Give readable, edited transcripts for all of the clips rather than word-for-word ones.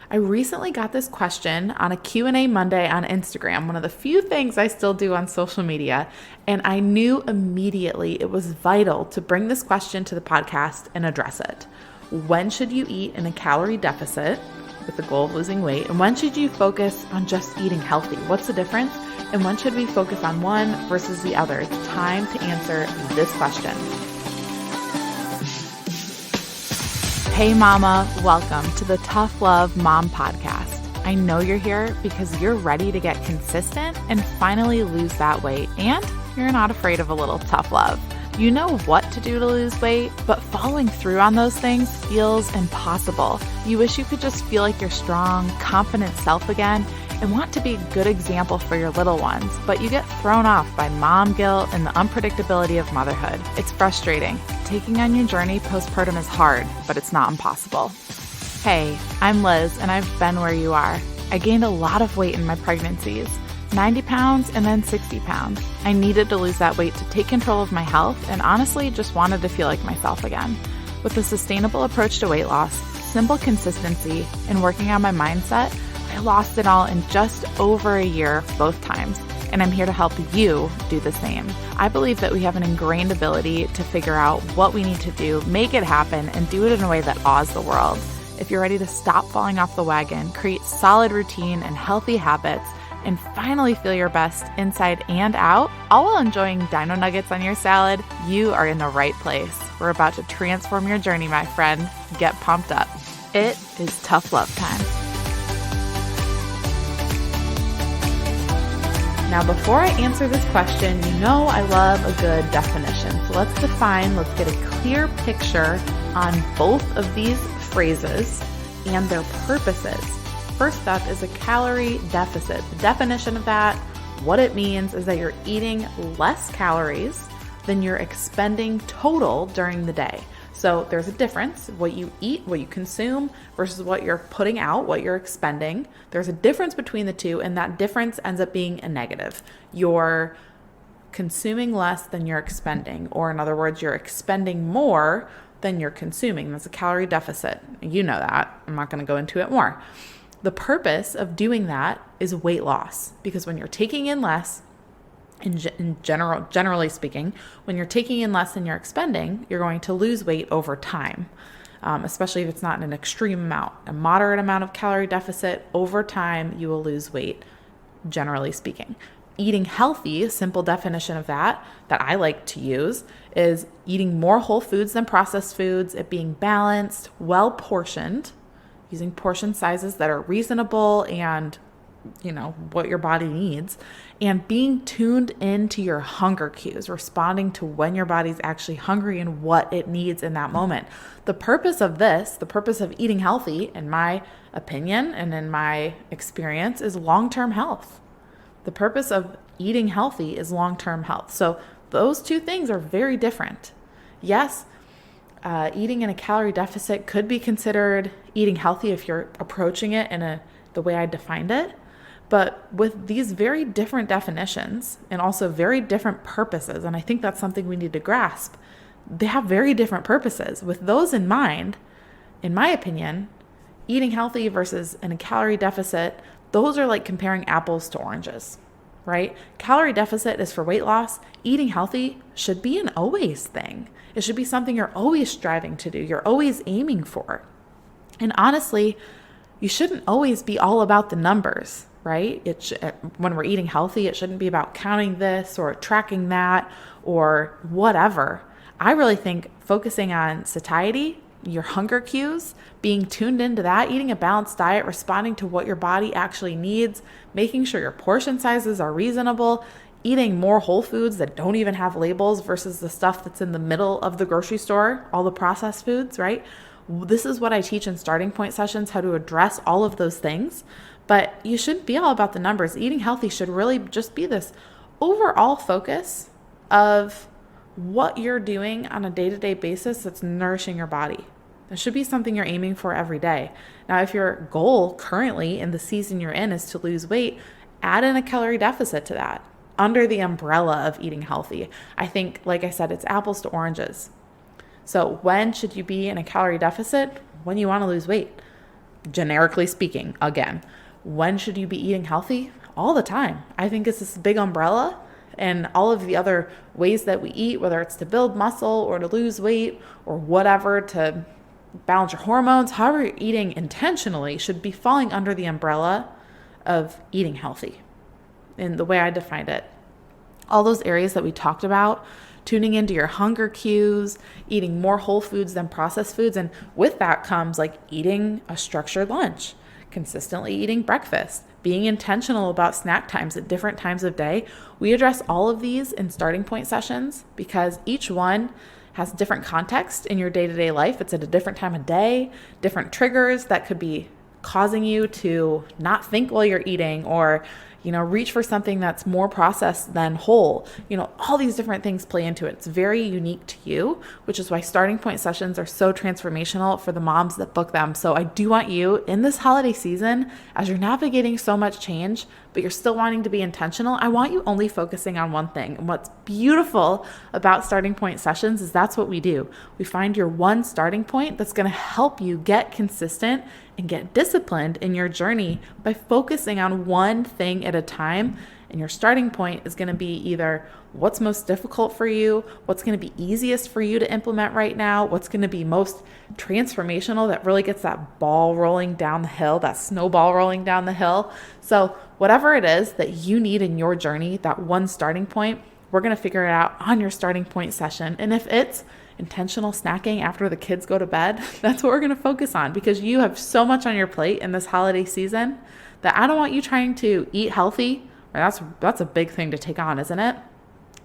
I recently got this question on a Q&A Monday on Instagram, one of the few things I still do on social media, and I knew immediately it was vital to bring this question to the podcast and address it. When should you eat in a calorie deficit with the goal of losing weight? And when should you focus on just eating healthy? What's the difference? And when should we focus on one versus the other? It's time to answer this question. Hey mama, welcome to the Tough Love Mom Podcast. I know you're here because you're ready to get consistent and finally lose that weight, and you're not afraid of a little tough love. You know what to do to lose weight, but following through on those things feels impossible. You wish you could just feel like your strong, confident self again and want to be a good example for your little ones, but you get thrown off by mom guilt and the unpredictability of motherhood. It's frustrating. Taking on your journey postpartum is hard, but it's not impossible. Hey, I'm Liz, and I've been where you are. I gained a lot of weight in my pregnancies, 90 pounds and then 60 pounds. I needed to lose that weight to take control of my health and honestly just wanted to feel like myself again. With a sustainable approach to weight loss, simple consistency, and working on my mindset, I lost it all in just over a year both times, and I'm here to help you do the same. I believe that we have an ingrained ability to figure out what we need to do, make it happen, and do it in a way that awes the world. If you're ready to stop falling off the wagon, create solid routine and healthy habits, and finally feel your best inside and out, all while enjoying dino nuggets on your salad, you are in the right place. We're about to transform your journey, my friend. Get pumped up. It is tough love time. Now, before I answer this question, you know I love a good definition. So let's get a clear picture on both of these phrases and their purposes. First up is a calorie deficit. The definition of that, what it means is that you're eating less calories than you're expending total during the day. So there's a difference, what you eat, what you consume versus what you're putting out, what you're expending. There's a difference between the two, and that difference ends up being a negative. You're consuming less than you're expending, or in other words, you're expending more than you're consuming. That's a calorie deficit. You know that. I'm not going to go into it more. The purpose of doing that is weight loss, because when you're taking in less, generally speaking, when you're taking in less than you're expending, you're going to lose weight over time, especially if it's not an extreme amount. A moderate amount of calorie deficit, over time, you will lose weight, generally speaking. Eating healthy, a simple definition of that I like to use, is eating more whole foods than processed foods, it being balanced, well-portioned, using portion sizes that are reasonable and what your body needs, and being tuned into your hunger cues, responding to when your body's actually hungry and what it needs in that moment. The purpose of eating healthy, in my opinion and in my experience, is long-term health. The purpose of eating healthy is long-term health. So those two things are very different. Yes, eating in a calorie deficit could be considered eating healthy if you're approaching it in the way I defined it. But with these very different definitions and also very different purposes, and I think that's something we need to grasp, they have very different purposes. With those in mind, in my opinion, eating healthy versus in a calorie deficit, those are like comparing apples to oranges, right? Calorie deficit is for weight loss. Eating healthy should be an always thing. It should be something you're always striving to do. You're always aiming for. And honestly, you shouldn't always be all about the numbers, right? When we're eating healthy, it shouldn't be about counting this or tracking that or whatever. I really think focusing on satiety, your hunger cues, being tuned into that, eating a balanced diet, responding to what your body actually needs, making sure your portion sizes are reasonable, eating more whole foods that don't even have labels versus the stuff that's in the middle of the grocery store, all the processed foods, right? This is what I teach in starting point sessions, how to address all of those things. But you shouldn't be all about the numbers. Eating healthy should really just be this overall focus of what you're doing on a day-to-day basis that's nourishing your body. That should be something you're aiming for every day. Now, if your goal currently in the season you're in is to lose weight, add in a calorie deficit to that under the umbrella of eating healthy. I think, like I said, it's apples to oranges. So when should you be in a calorie deficit? When you want to lose weight. generically speaking, again, when should you be eating healthy? All the time. I think it's this big umbrella, and all of the other ways that we eat, whether it's to build muscle or to lose weight or whatever, to balance your hormones, however you're eating intentionally, should be falling under the umbrella of eating healthy. And the way I defined it, all those areas that we talked about, tuning into your hunger cues, eating more whole foods than processed foods. And with that comes like eating a structured lunch, consistently eating breakfast, being intentional about snack times at different times of day. We address all of these in starting point sessions because each one has different context in your day-to-day life. It's at a different time of day, different triggers that could be causing you to not think while you're eating, or reach for something that's more processed than whole. All these different things play into it. It's very unique to you, which is why starting point sessions are so transformational for the moms that book them. So I do want you in this holiday season, as you're navigating so much change, but you're still wanting to be intentional, I want you only focusing on one thing. And what's beautiful about starting point sessions is that's what we do. We find your one starting point that's going to help you get consistent and get disciplined in your journey by focusing on one thing at a time. And your starting point is going to be either what's most difficult for you, what's going to be easiest for you to implement right now, what's going to be most transformational that really gets that ball rolling down the hill, that snowball rolling down the hill. So whatever it is that you need in your journey, that one starting point, we're going to figure it out on your starting point session. And if it's intentional snacking after the kids go to bed, that's what we're going to focus on, because you have so much on your plate in this holiday season that I don't want you trying to eat healthy. That's a big thing to take on, isn't it?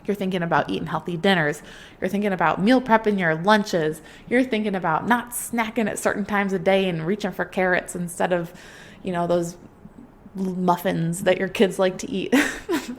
You're thinking about eating healthy dinners. You're thinking about meal prepping your lunches. You're thinking about not snacking at certain times of day and reaching for carrots instead of, those muffins that your kids like to eat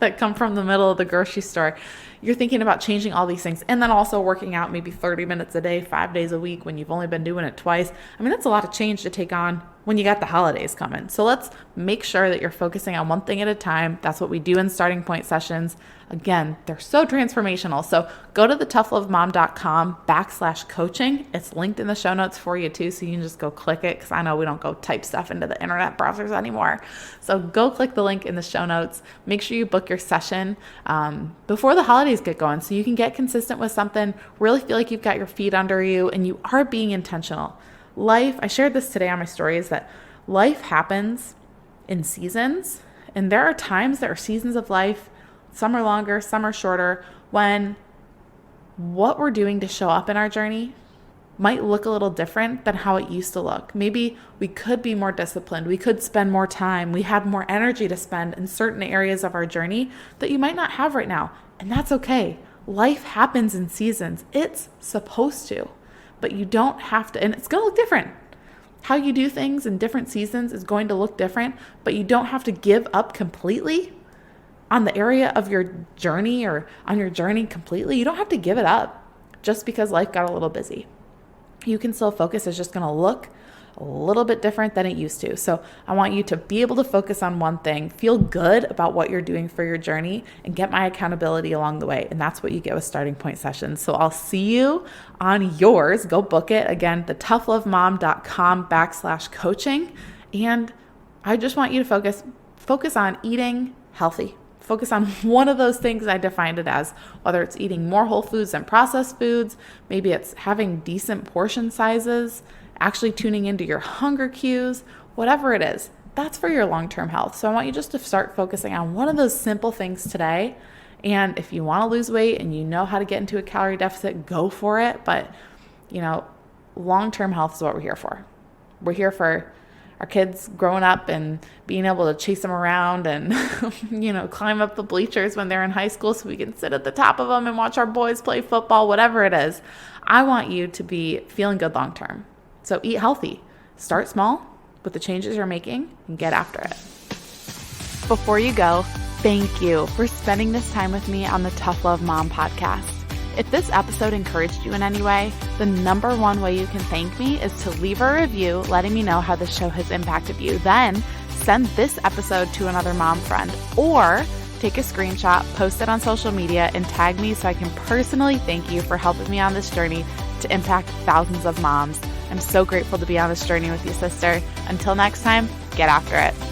that come from the middle of the grocery store. You're thinking about changing all these things, and then also working out maybe 30 minutes a day, 5 days a week when you've only been doing it twice. That's a lot of change to take on when you got the holidays coming. So let's make sure that you're focusing on one thing at a time. That's what we do in starting point sessions. Again, they're so transformational. So go to thetoughlovemom.com/coaching. It's linked in the show notes for you too, so you can just go click it, because I know we don't go type stuff into the internet browsers anymore. So go click the link in the show notes. Make sure you book your session before the holidays get going, so you can get consistent with something, really feel like you've got your feet under you, and you are being intentional. I shared this today on my stories, that life happens in seasons, and there are seasons of life, some are longer, some are shorter, when what we're doing to show up in our journey might look a little different than how it used to look. Maybe we could be more disciplined, we could spend more time, we had more energy to spend in certain areas of our journey that you might not have right now, and that's okay. Life happens in seasons. It's supposed to. But you don't have to, and it's going to look different. How you do things in different seasons is going to look different, but you don't have to give up completely on the area of your journey, or on your journey completely. You don't have to give it up just because life got a little busy. You can still focus. It's just going to look a little bit different than it used to. So I want you to be able to focus on one thing, feel good about what you're doing for your journey, and get my accountability along the way. And that's what you get with starting point sessions. So I'll see you on yours. Go book it. Again, thetoughlovemom.com/coaching. And I just want you to focus on eating healthy. Focus on one of those things I defined it as, whether it's eating more whole foods than processed foods, maybe it's having decent portion sizes, actually tuning into your hunger cues, whatever it is, that's for your long-term health. So I want you just to start focusing on one of those simple things today. And if you want to lose weight and you know how to get into a calorie deficit, go for it. But, long-term health is what we're here for. We're here for our kids growing up and being able to chase them around and, climb up the bleachers when they're in high school so we can sit at the top of them and watch our boys play football, whatever it is. I want you to be feeling good long-term. So eat healthy. Start small with the changes you're making and get after it. Before you go, thank you for spending this time with me on the Tough Love Mom podcast. If this episode encouraged you in any way, the number one way you can thank me is to leave a review letting me know how the show has impacted you. Then send this episode to another mom friend, or take a screenshot, post it on social media, and tag me so I can personally thank you for helping me on this journey to impact thousands of moms. I'm so grateful to be on this journey with you, sister. Until next time, get after it.